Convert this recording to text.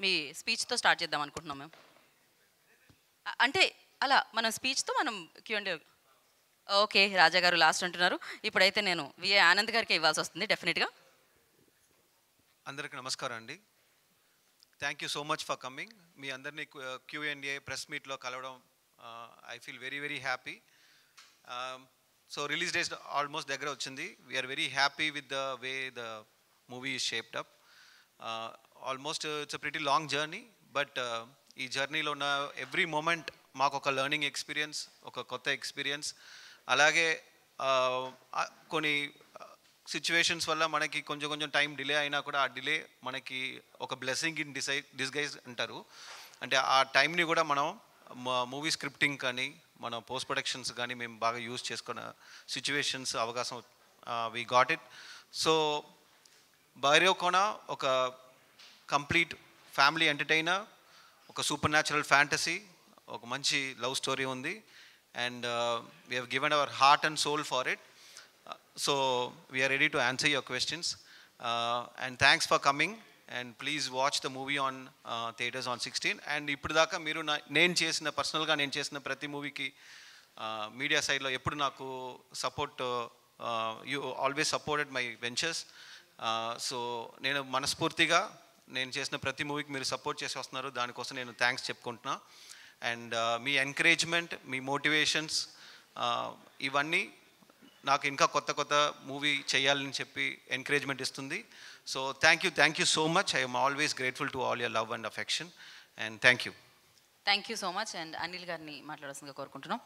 మీ స్పీచ్తో start చేద్దాం అనుకుంటున్నాం మేము. అంటే అలా మనం స్పీచ్తో మనం క్యూఎండి. ఓకే, రాజా గారు లాస్ట్ అంటున్నారు. ఇప్పుడైతే నేను విఏ ఆనంద్ గారికి ఇవ్వాల్సి వస్తుంది డెఫినెట్గా. అందరికీ నమస్కారం అండి. Thank you so much for coming. మీ అందరినీ క్యూఎండిఏ ప్రెస్ మీట్లో కలవడం I feel very very happy. So release date almost దగ్గర వచ్చింది. We're very happy with the way the movie is shaped up. Almost it's a pretty long journey, but ఈ జర్నీలో ఉన్న every moment మాకు ఒక learning experience, ఒక కొత్త experience. అలాగే కొన్ని సిచ్యువేషన్స్ వల్ల మనకి కొంచెం టైం డిలే అయినా కూడా ఆ డిలే మనకి ఒక బ్లెస్సింగ్ ఇన్ డిస్గైజ్ అంటారు. అంటే ఆ టైంని కూడా మనం మూవీ స్క్రిప్టింగ్ కానీ మన పోస్ట్ ప్రొడక్షన్స్ కానీ మేము బాగా యూజ్ చేసుకున్న సిచ్యువేషన్స్ అవకాశం we got it. So Bhairav ఒక కంప్లీట్ ఫ్యామిలీ ఎంటర్టైనర్, ఒక సూపర్ న్యాచురల్ ఫ్యాంటసీ, ఒక మంచి లవ్ స్టోరీ ఉంది. And we have given our heart and soul for it. So we are ready to answer your questions, and thanks for coming, and please watch the movie on theaters on 16. And ఇప్పుడు దాకా మీరు నేను చేసిన పర్సనల్గా నేను చేసిన ప్రతి మూవీకి మీడియా సైడ్లో ఎప్పుడు నాకు support, you always supported my ventures. So నేను మనస్ఫూర్తిగా నేను చేసిన ప్రతి మూవీకి మీరు సపోర్ట్ చేసి వస్తున్నారు, దానికోసం నేను థ్యాంక్స్ చెప్పుకుంటున్నా. అండ్ మీ ఎంకరేజ్మెంట్, మీ మోటివేషన్స్ ఇవన్నీ నాకు ఇంకా కొత్త మూవీ చేయాలని చెప్పి ఎంకరేజ్మెంట్ ఇస్తుంది. So thank you so much. I'm always grateful to all your love and affection, and thank you so much. And Anil గారిని మాట్లాడాల్సిందిగా కోరుకుంటున్నాం.